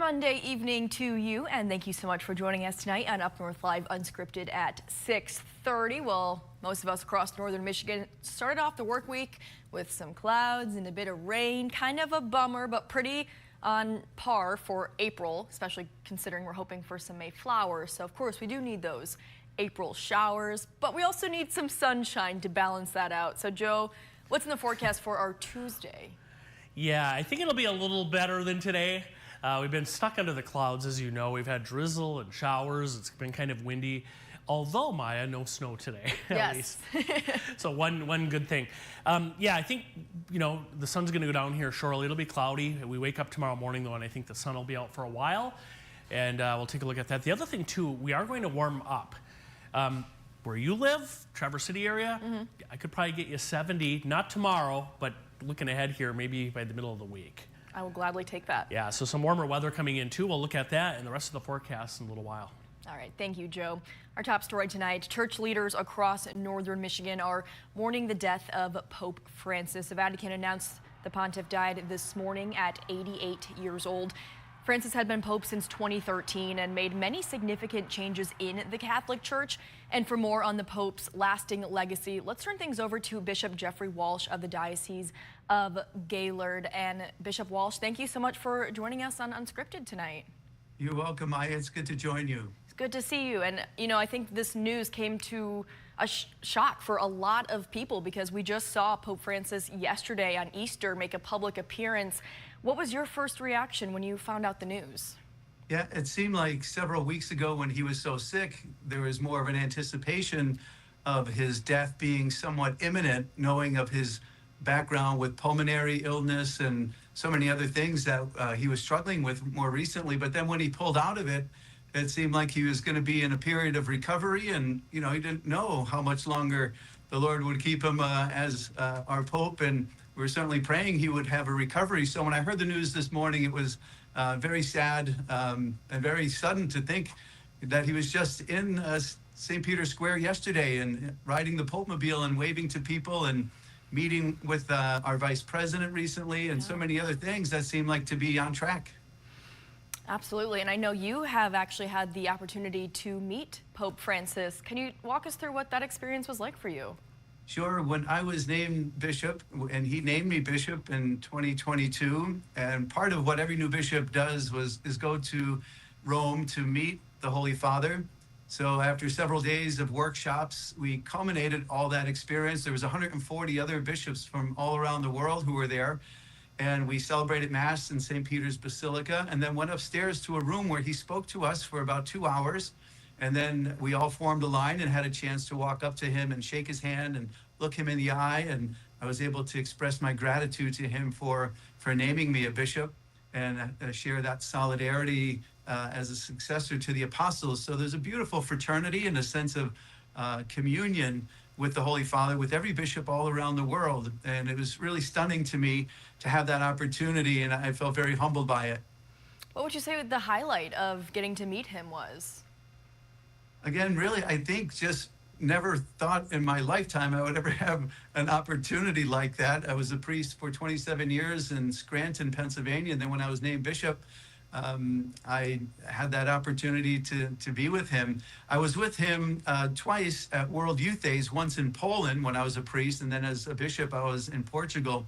Monday evening to you, and thank you so much for joining us tonight on UpNorthLive Unscripted at 6:30. Well, most of us across northern Michigan started off the work week with some clouds and a bit of rain. Kind of a bummer, but pretty on par for April, especially considering we're hoping for some May flowers. So, of course, we do need those April showers, but we also need some sunshine to balance that out. So, Joe, what's in the forecast for our Tuesday? Yeah, I think it'll be a little better than today. We've been stuck under the clouds, as you know. We've had drizzle and showers. It's been kind of windy. Although, Maya, no snow today, at least. So one good thing. Yeah, I think, you know, the sun's going to go down here shortly. It'll be cloudy. We wake up tomorrow morning, though, and I think the sun will be out for a while. And we'll take a look at that. The other thing, too, we are going to warm up. Where you live, Traverse City area, I could probably get you 70, not tomorrow, but looking ahead here, maybe by the middle of the week. I will gladly take that. Yeah, so some warmer weather coming in too. We'll look at that and the rest of the forecast in a little while. All right, thank you, Joe. Our top story tonight, church leaders across northern Michigan are mourning the death of Pope Francis. The Vatican announced the pontiff died this morning at 88 years old. Francis had been Pope since 2013 and made many significant changes in the Catholic Church. And for more on the Pope's lasting legacy, let's turn things over to Bishop Jeffrey Walsh of the Diocese of Gaylord. And Bishop Walsh, thank you so much for joining us on Unscripted tonight. You're welcome, Maya. It's good to join you. It's good to see you. And, you know, I think this news came to a shock for a lot of people because we just saw Pope Francis yesterday on Easter make a public appearance. What was your first reaction when you found out the news? Yeah, it seemed like several weeks ago when he was so sick, there was more of an anticipation of his death being somewhat imminent, knowing of his background with pulmonary illness and so many other things that he was struggling with more recently. But then when he pulled out of it, it seemed like he was going to be in a period of recovery, and he didn't know how much longer the Lord would keep him as our Pope, and we're certainly praying he would have a recovery. So when I heard the news this morning, it was very sad and very sudden to think that he was just in St. Peter's Square yesterday and riding the Pope-mobile and waving to people and meeting with our Vice President recently and so many other things that seem like to be on track. Absolutely, and I know you have actually had the opportunity to meet Pope Francis. Can you walk us through what that experience was like for you? Sure. When I was named bishop, and he named me bishop in 2022, and part of what every new bishop does is go to Rome to meet the Holy Father. So after several days of workshops, we culminated all that experience. There was 140 other bishops from all around the world who were there. And we celebrated Mass in St. Peter's Basilica and then went upstairs to a room where he spoke to us for about 2 hours. And then we all formed a line and had a chance to walk up to him and shake his hand and look him in the eye. And I was able to express my gratitude to him for naming me a bishop and share that solidarity as a successor to the apostles. So there's a beautiful fraternity and a sense of communion with the Holy Father, with every bishop all around the world. And it was really stunning to me to have that opportunity, and I felt very humbled by it. What would you say the highlight of getting to meet him was? Again, really, I think just never thought in my lifetime I would ever have an opportunity like that. I was a priest for 27 years in Scranton, Pennsylvania, and then when I was named bishop, I had that opportunity to be with him. I was with him twice at World Youth Days, once in Poland when I was a priest, and then as a bishop I was in Portugal.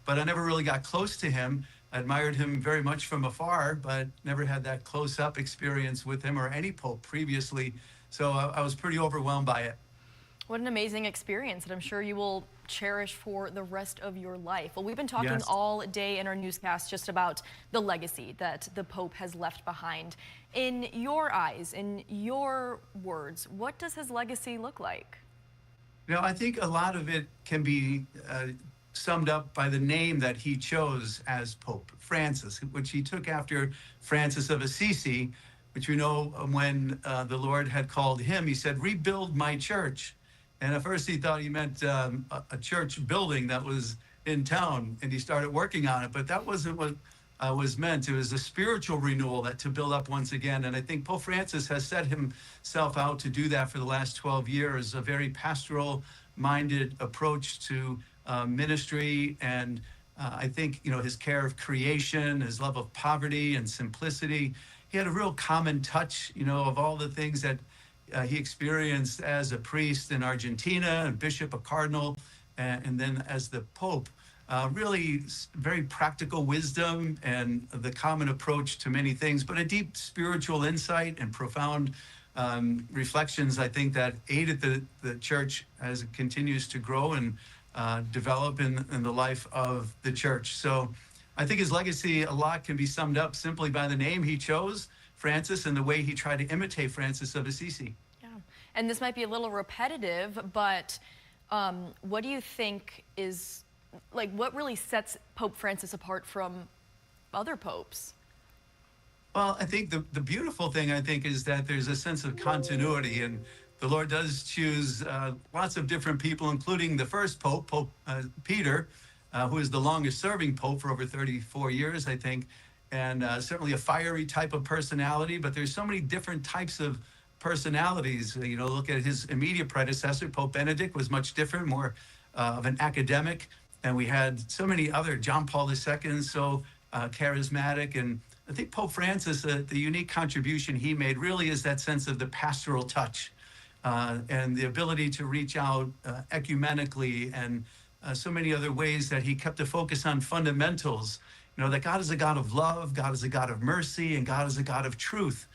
But I never really got close to him. I admired him very much from afar, but never had that close-up experience with him or any pope previously. So I was pretty overwhelmed by it. What an amazing experience that I'm sure you will cherish for the rest of your life. Well, we've been talking all day in our newscast just about the legacy that the Pope has left behind. In your eyes, in your words, what does his legacy look like? I think a lot of it can be summed up by the name that he chose as Pope, Francis, which he took after Francis of Assisi, which when the Lord had called him, he said, "Rebuild my church." And at first he thought he meant a church building that was in town, and he started working on it. But that wasn't what was meant. It was a spiritual renewal that to build up once again. And I think Pope Francis has set himself out to do that for the last 12 years, a very pastoral-minded approach to ministry and I think, his care of creation, his love of poverty and simplicity. He had a real common touch, of all the things that he experienced as a priest in Argentina, a bishop, a cardinal, and then as the Pope. Really very practical wisdom and the common approach to many things, but a deep spiritual insight and profound reflections, I think, that aided the church as it continues to grow and develop in the life of the church. So I think his legacy, a lot can be summed up simply by the name he chose, Francis, and the way he tried to imitate Francis of Assisi. Yeah, and this might be a little repetitive, but what do you think is, what really sets Pope Francis apart from other popes? Well, I think the beautiful thing, I think, is that there's a sense of continuity, and the Lord does choose lots of different people, including the first Pope, Pope Peter, who is the longest serving Pope for over 34 years, I think, and certainly a fiery type of personality, but there's so many different types of personalities. Look at his immediate predecessor, Pope Benedict, was much different, more of an academic, and we had so many other, John Paul II, so charismatic, and I think Pope Francis, the unique contribution he made really is that sense of the pastoral touch and the ability to reach out ecumenically, and so many other ways that he kept the focus on fundamentals. That God is a God of love, God is a God of mercy, and God is a God of truth.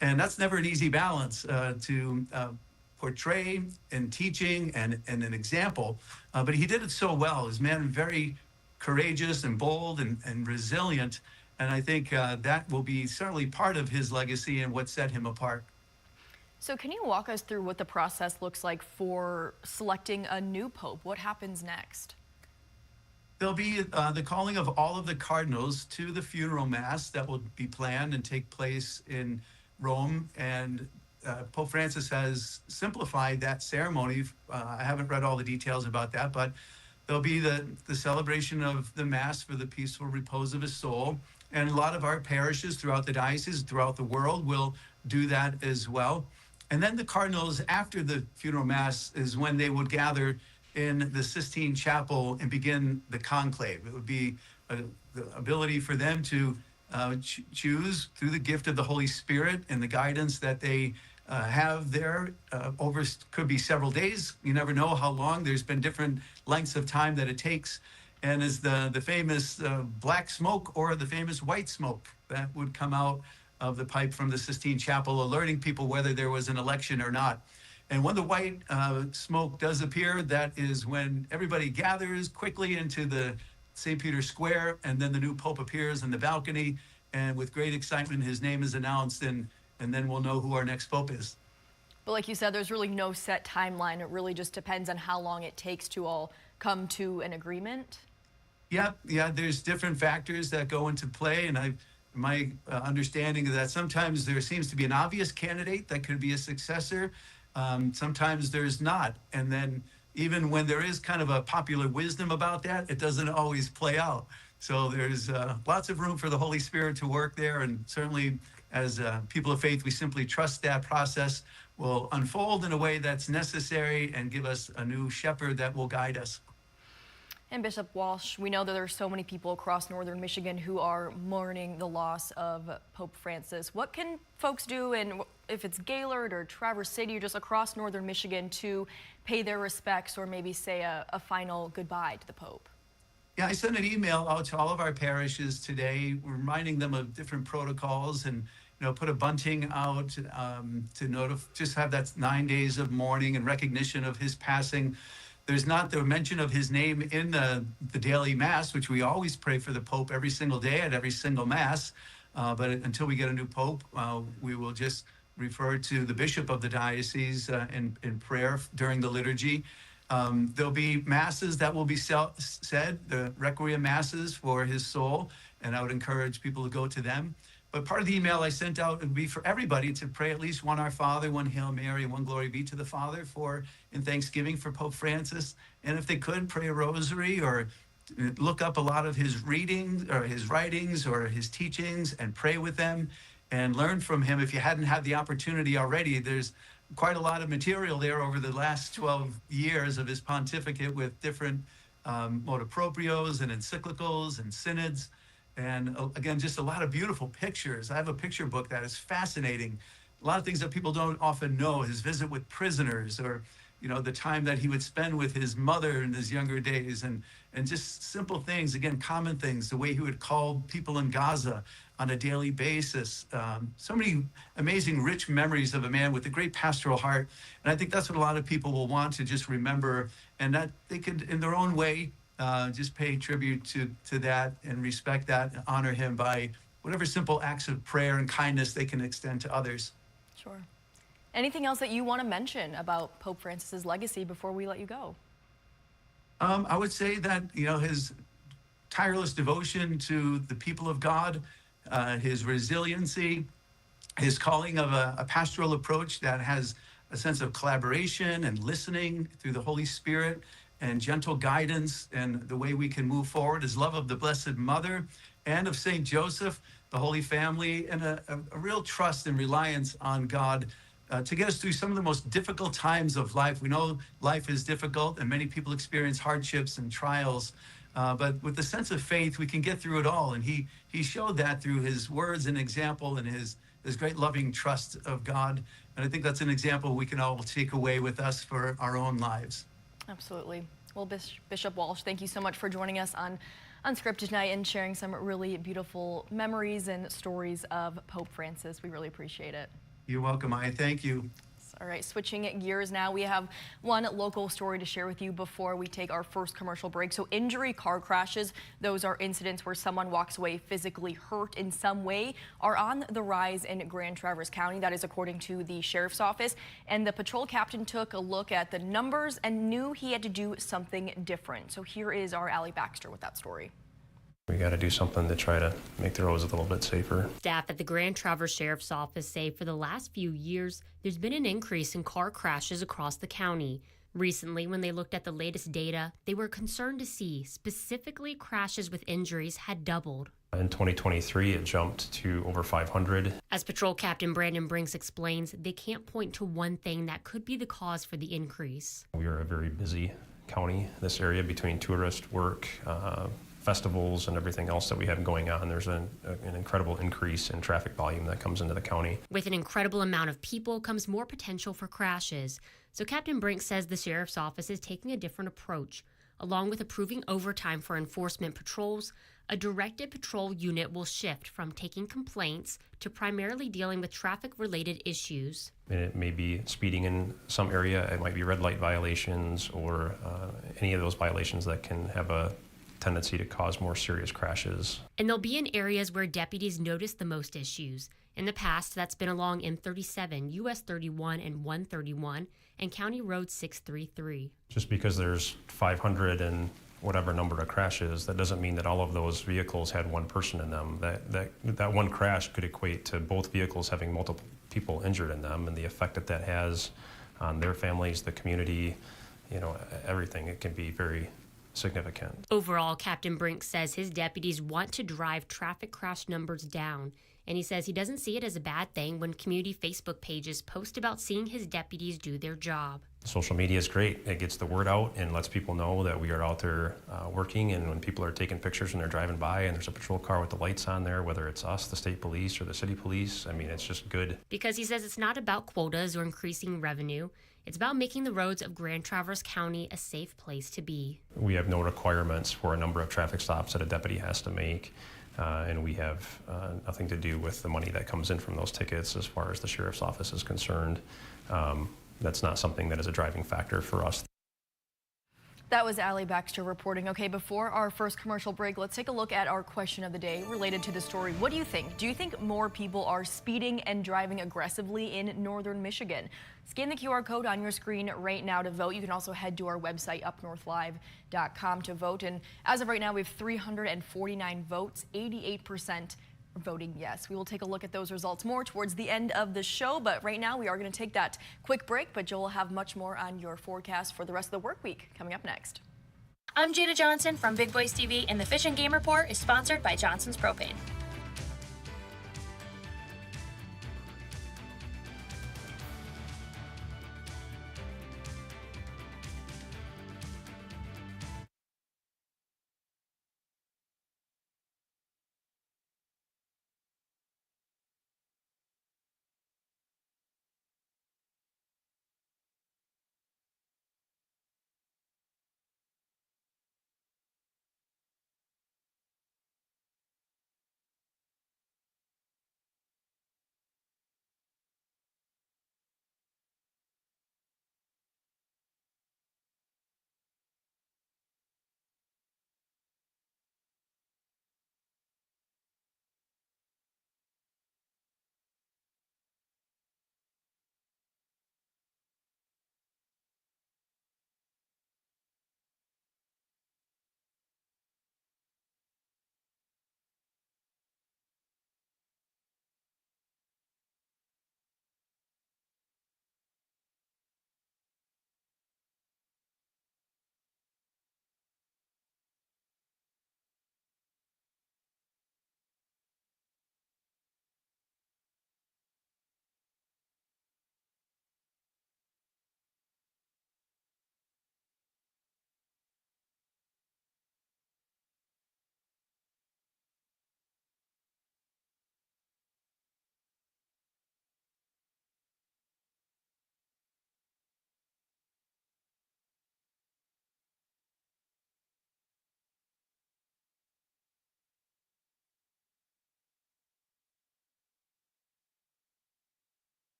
And that's never an easy balance to portray in teaching and an example. But he did it so well. His man very courageous and bold and resilient. And I think that will be certainly part of his legacy and what set him apart. So can you walk us through what the process looks like for selecting a new pope? What happens next? There'll be the calling of all of the cardinals to the funeral mass that will be planned and take place in Rome. And Pope Francis has simplified that ceremony. I haven't read all the details about that, but there'll be the celebration of the mass for the peaceful repose of his soul. And a lot of our parishes throughout the diocese, throughout the world, will do that as well. And then the cardinals, after the funeral mass, is when they would gather in the Sistine Chapel and begin the conclave. It would be the ability for them to choose through the gift of the Holy Spirit and the guidance that they have there over, could be several days. You never know how long. There's been different lengths of time that it takes. And as the famous black smoke or the famous white smoke that would come out of the pipe from the Sistine Chapel, alerting people whether there was an election or not. And when the white smoke does appear, that is when everybody gathers quickly into the St. Peter's Square, and then the new Pope appears in the balcony, and with great excitement, his name is announced, and then we'll know who our next Pope is. But like you said, there's really no set timeline. It really just depends on how long it takes to all come to an agreement. Yeah, there's different factors that go into play, and my understanding is that sometimes there seems to be an obvious candidate that could be a successor. Sometimes there's not. And then even when there is kind of a popular wisdom about that, it doesn't always play out. So there's lots of room for the Holy Spirit to work there. And certainly as people of faith, we simply trust that process will unfold in a way that's necessary and give us a new shepherd that will guide us. And Bishop Walsh, we know that there are so many people across northern Michigan who are mourning the loss of Pope Francis. What can folks do, and if it's Gaylord or Traverse City or just across northern Michigan, to pay their respects or maybe say a final goodbye to the Pope? Yeah, I sent an email out to all of our parishes today, reminding them of different protocols, and put a bunting out to just have that 9 days of mourning and recognition of his passing. There's not the mention of his name in the daily Mass, which we always pray for the Pope every single day at every single Mass. But until we get a new Pope, we will just refer to the bishop of the diocese in prayer during the liturgy. There'll be Masses that will be said, the Requiem Masses for his soul, and I would encourage people to go to them. But part of the email I sent out would be for everybody to pray at least one Our Father, one Hail Mary, and one Glory Be to the Father in thanksgiving for Pope Francis. And if they could, pray a rosary or look up a lot of his readings or his writings or his teachings and pray with them and learn from him. If you hadn't had the opportunity already, there's quite a lot of material there over the last 12 years of his pontificate with different motu proprios and encyclicals and synods. And again, just a lot of beautiful pictures. I have a picture book that is fascinating. A lot of things that people don't often know, his visit with prisoners, or the time that he would spend with his mother in his younger days, and just simple things, again, common things, the way he would call people in Gaza on a daily basis. So many amazing, rich memories of a man with a great pastoral heart. And I think that's what a lot of people will want to just remember, and that they could, in their own way, just pay tribute to that and respect that and honor him by whatever simple acts of prayer and kindness they can extend to others. Sure. Anything else that you want to mention about Pope Francis's legacy before we let you go? I would say that, his tireless devotion to the people of God, his resiliency, his calling of a pastoral approach that has a sense of collaboration and listening through the Holy Spirit and gentle guidance, and the way we can move forward, his love of the Blessed Mother and of Saint Joseph, the Holy Family, and a real trust and reliance on God to get us through some of the most difficult times of life. We know life is difficult and many people experience hardships and trials, but with the sense of faith, we can get through it all. And he showed that through his words and example, and his great loving trust of God. And I think that's an example we can all take away with us for our own lives. Absolutely. Well, Bishop Walsh, thank you so much for joining us on Unscripted tonight and sharing some really beautiful memories and stories of Pope Francis. We really appreciate it. You're welcome, Maya. Thank you. All right, switching gears now, we have one local story to share with you before we take our first commercial break. So injury car crashes, those are incidents where someone walks away physically hurt in some way, are on the rise in Grand Traverse County. That is according to the sheriff's office. And the patrol captain took a look at the numbers and knew he had to do something different. So here is our Allie Baxter with that story. We got to do something to try to make the roads a little bit safer. Staff at the Grand Traverse Sheriff's Office say for the last few years, there's been an increase in car crashes across the county. Recently, when they looked at the latest data, they were concerned to see specifically crashes with injuries had doubled. In 2023, it jumped to over 500. As Patrol Captain Brandon Brinks explains, they can't point to one thing that could be the cause for the increase. We are a very busy county, this area, between tourist work, festivals and everything else that we have going on. There's an incredible increase in traffic volume that comes into the county. With an incredible amount of people comes more potential for crashes. So Captain Brink says the sheriff's office is taking a different approach. Along with approving overtime for enforcement patrols, a directed patrol unit will shift from taking complaints to primarily dealing with traffic-related issues. And it may be speeding in some area, it might be red light violations, or any of those violations that can have a tendency to cause more serious crashes. And they'll be in areas where deputies notice the most issues. In the past, that's been along M37, US 31, and 131, and County Road 633. Just because there's 500 and whatever number of crashes, that doesn't mean that all of those vehicles had one person in them. That one crash could equate to both vehicles having multiple people injured in them, and the effect that that has on their families, the community, everything. It can be very significant. Overall, Captain Brink says his deputies want to drive traffic crash numbers down, and he says he doesn't see it as a bad thing when community Facebook pages post about seeing his deputies do their job. Social media is great. It gets the word out and lets people know that we are out there working, and when people are taking pictures when they're driving by and there's a patrol car with the lights on there, whether it's us, the state police, or the city police, it's just good. Because he says it's not about quotas or increasing revenue. It's about making the roads of Grand Traverse County a safe place to be. We have no requirements for a number of traffic stops that a deputy has to make, and we have nothing to do with the money that comes in from those tickets as far as the sheriff's office is concerned. That's not something that is a driving factor for us. That was Allie Baxter reporting. Okay, before our first commercial break, let's take a look at our question of the day related to the story. What do you think? Do you think more people are speeding and driving aggressively in northern Michigan? Scan the QR code on your screen right now to vote. You can also head to our website, UpNorthLive.com, to vote. And as of right now, we have 349 votes, 88% voting yes. We will take a look at those results more towards the end of the show, but right now we are going to take that quick break, but Joel will have much more on your forecast for the rest of the work week coming up next. I'm Jada Johnson from Big Boys TV, and the Fish and Game Report is sponsored by Johnson's Propane.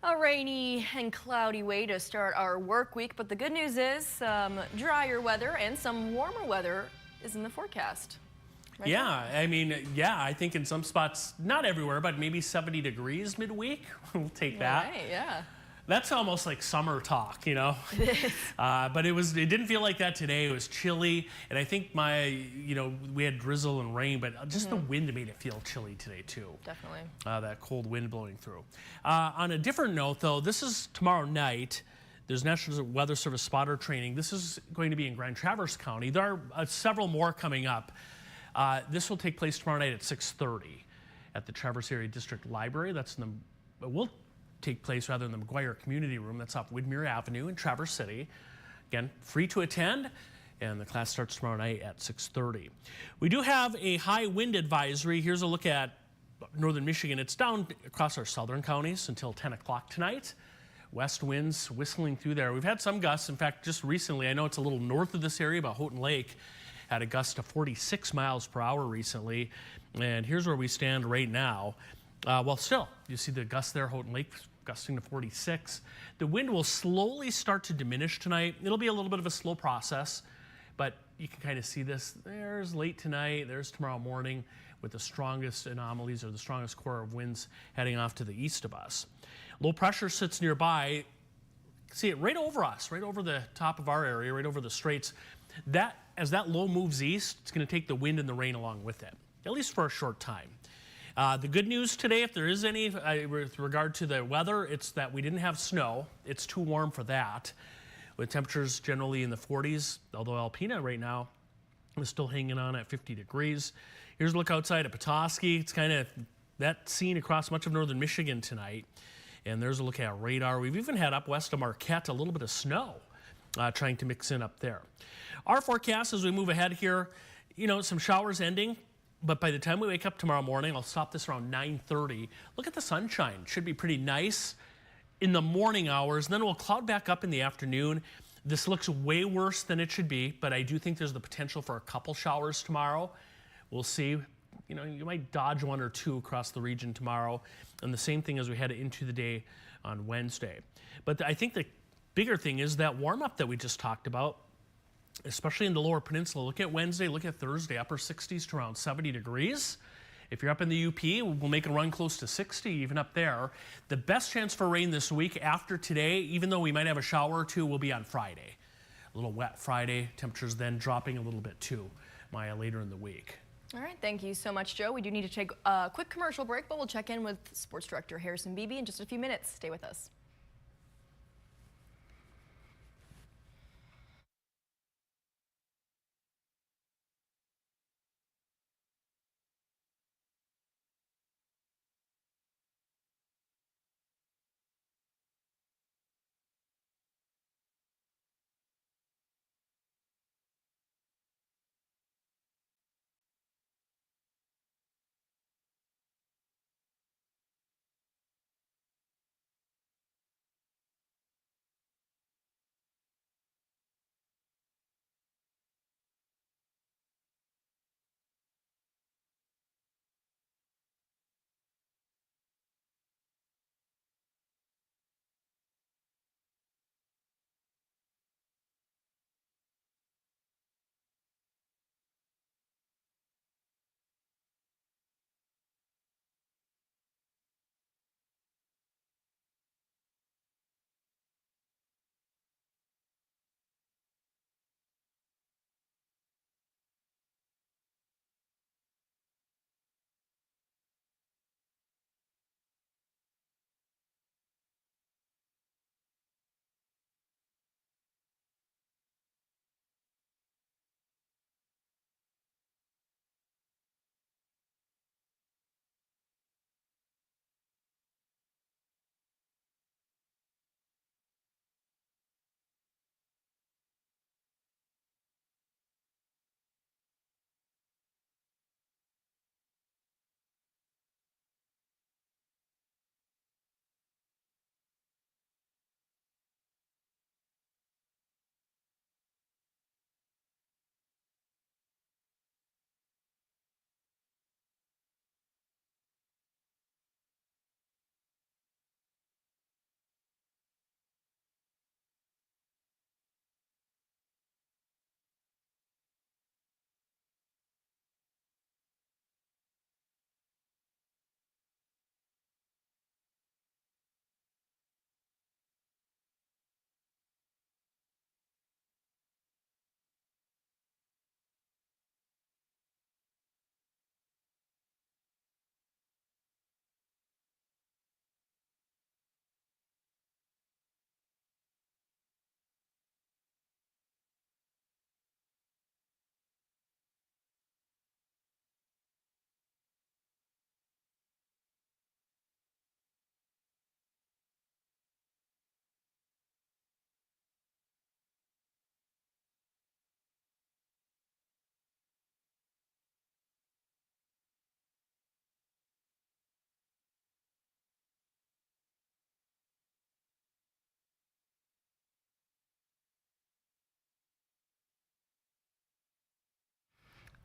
A rainy and cloudy way to start our work week, but the good news is some drier weather and some warmer weather is in the forecast. Right, Yeah, I mean, yeah, I think in some spots, not everywhere, but maybe 70 degrees midweek. We'll take that. Right, yeah. That's almost like summer talk, you know. But it didn't feel like that today. It was chilly, and I think we had drizzle and rain, but just the wind made it feel chilly today too. Definitely. That cold wind blowing through. On a different note, though, this is tomorrow night. There's National Weather Service spotter training. This is going to be in Grand Traverse County. There are several more coming up. This will take place tomorrow night at 6:30 at the Traverse Area District Library. That's in the will take place rather in the McGuire Community Room. That's off Widmere Avenue in Traverse City. Again, free to attend, and the class starts tomorrow night at 6:30. We do have a high wind advisory. Here's a look at northern Michigan. It's down across our southern counties until 10 o'clock tonight. West winds whistling through there. We've had some gusts. In fact, just recently, I know it's a little north of this area, but Houghton Lake had a gust of 46 miles per hour recently. And here's where we stand right now. Well, still, you see the gust there, Houghton Lake gusting to 46. The wind will slowly start to diminish tonight. It'll be a little bit of a slow process, but you can kind of see this. There's late tonight, there's tomorrow morning with the strongest anomalies or the strongest core of winds heading off to the east of us. Low pressure sits nearby. See it right over us, right over the top of our area, right over the straits. As that low moves east, it's going to take the wind and the rain along with it, at least for a short time. The good news today, if there is any, with regard to the weather, it's that we didn't have snow. It's too warm for that, with temperatures generally in the 40s, although Alpena right now is still hanging on at 50 degrees. Here's a look outside at Petoskey. It's kind of that scene across much of northern Michigan tonight. And there's a look at radar. We've even had up west of Marquette a little bit of snow trying to mix in up there. Our forecast as we move ahead here, some showers ending. But by the time we wake up tomorrow morning, I'll stop this around 9:30. Look at the sunshine. Should be pretty nice in the morning hours. And then we'll cloud back up in the afternoon. This looks way worse than it should be, but I do think there's the potential for a couple showers tomorrow. We'll see. You might dodge one or two across the region tomorrow. And the same thing as we head into the day on Wednesday. But I think the bigger thing is that warm-up that we just talked about, especially in the lower peninsula. Look at Wednesday, look at Thursday, upper 60s to around 70 degrees. If you're up in the UP, we'll make a run close to 60, even up there. The best chance for rain this week after today, even though we might have a shower or two, will be on Friday. A little wet Friday, temperatures then dropping a little bit too, Maya, later in the week. All right, thank you so much, Joe. We do need to take a quick commercial break, but we'll check in with Sports Director Harrison Beebe in just a few minutes. Stay with us.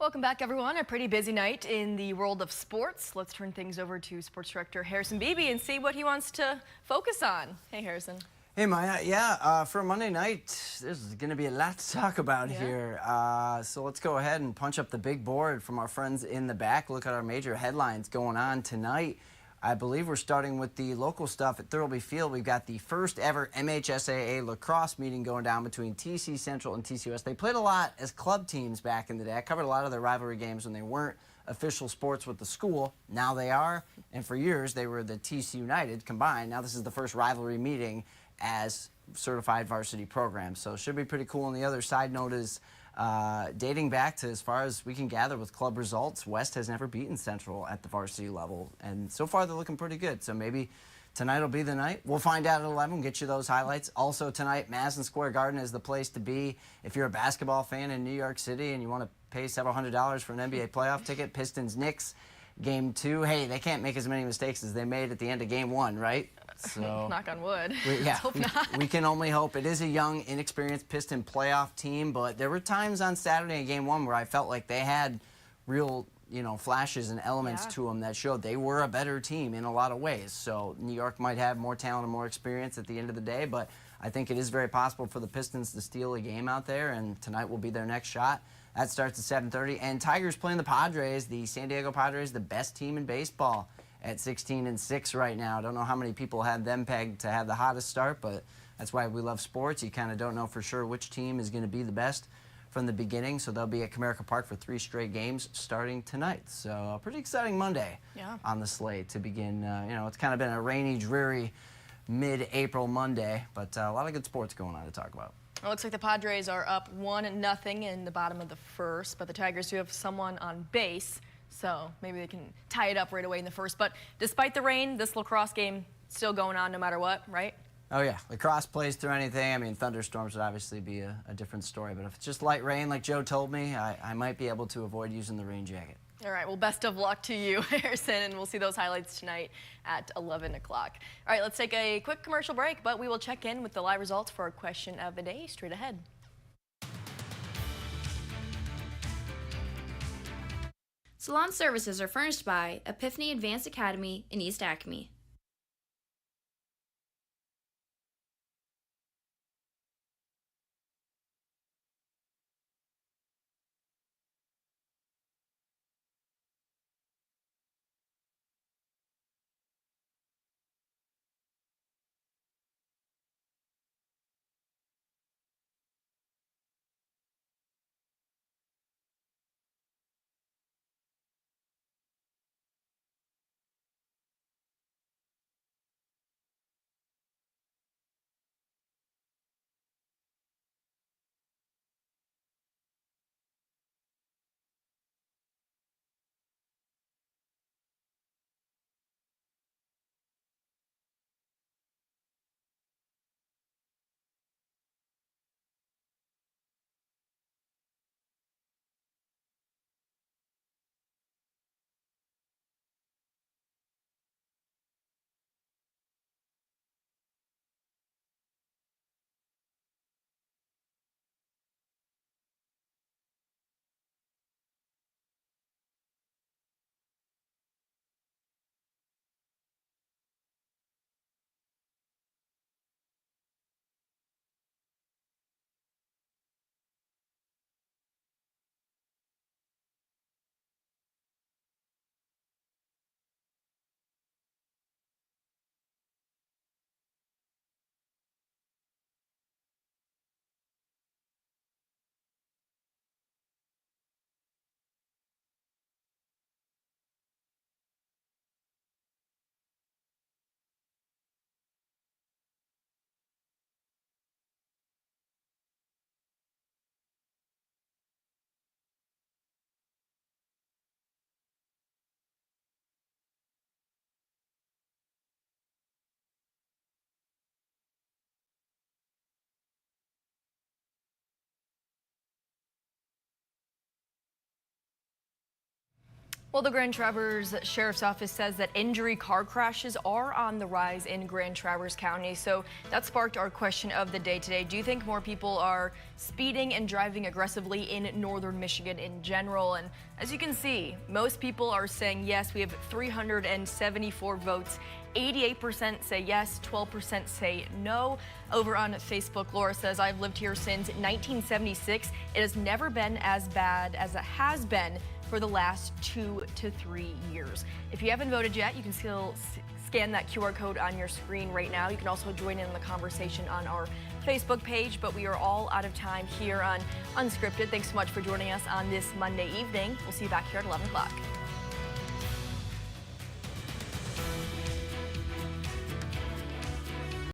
Welcome back, everyone. A pretty busy night in the world of sports. Let's turn things over to Sports Director Harrison Beebe and see what he wants to focus on. Hey, Harrison. Hey, Maya. Yeah, for Monday night, there's going to be a lot to talk about here. So let's go ahead and punch up the big board from our friends in the back. Look at our major headlines going on tonight. I believe we're starting with the local stuff at Thurlby Field. We've got the first ever MHSAA lacrosse meeting going down between TC Central and TCUS. They played a lot as club teams back in the day. I covered a lot of their rivalry games when they weren't official sports with the school. Now they are, and for years they were the TC United combined. Now this is the first rivalry meeting as certified varsity programs. So it should be pretty cool. And the other side note is dating back to as far as we can gather with club results, West has never beaten Central at the varsity level. And so far they're looking pretty good. So maybe tonight will be the night. We'll find out at 11, get you those highlights. Also tonight, Madison Square Garden is the place to be. If you're a basketball fan in New York City and you want to pay several $100s for an NBA playoff ticket, Pistons-Knicks, Game 2. Hey, they can't make as many mistakes as they made at the end of Game 1, right? So knock on wood. Let's hope not. We can only hope. It is a young, inexperienced Piston playoff team, but there were times on Saturday in Game 1 where I felt like they had real, flashes and elements to them that showed they were a better team in a lot of ways. So New York might have more talent and more experience at the end of the day, but I think it is very possible for the Pistons to steal a game out there, and tonight will be their next shot. That starts at 7:30. And Tigers playing the Padres, the San Diego Padres, the best team in baseball at 16-6 right now. I don't know how many people had them pegged to have the hottest start, but that's why we love sports. You kind of don't know for sure which team is going to be the best from the beginning. So they'll be at Comerica Park for 3 straight games starting tonight. So a pretty exciting Monday on the slate to begin. It's kind of been a rainy, dreary mid-April Monday, but a lot of good sports going on to talk about. It looks like the Padres are up 1-0 in the bottom of the first, but the Tigers do have someone on base, so maybe they can tie it up right away in the first. But despite the rain, this lacrosse game still going on no matter what, right? Oh, yeah. Lacrosse plays through anything. I mean, thunderstorms would obviously be a different story, but if it's just light rain, like Joe told me, I might be able to avoid using the rain jacket. All right, well, best of luck to you, Harrison, and we'll see those highlights tonight at 11 o'clock. All right, let's take a quick commercial break, but we will check in with the live results for our question of the day straight ahead. Salon services are furnished by Epiphany Advanced Academy in East Acme. Well, the Grand Traverse Sheriff's Office says that injury car crashes are on the rise in Grand Traverse County. So that sparked our question of the day today. Do you think more people are speeding and driving aggressively in northern Michigan in general? And as you can see, most people are saying yes. We have 374 votes. 88% say yes, 12% say no. Over on Facebook, Laura says, I've lived here since 1976. It has never been as bad as it has been for the last 2 to 3 years. If you haven't voted yet, you can still scan that QR code on your screen right now. You can also join in the conversation on our Facebook page, but we are all out of time here on Unscripted. Thanks so much for joining us on this Monday evening. We'll see you back here at 11 o'clock.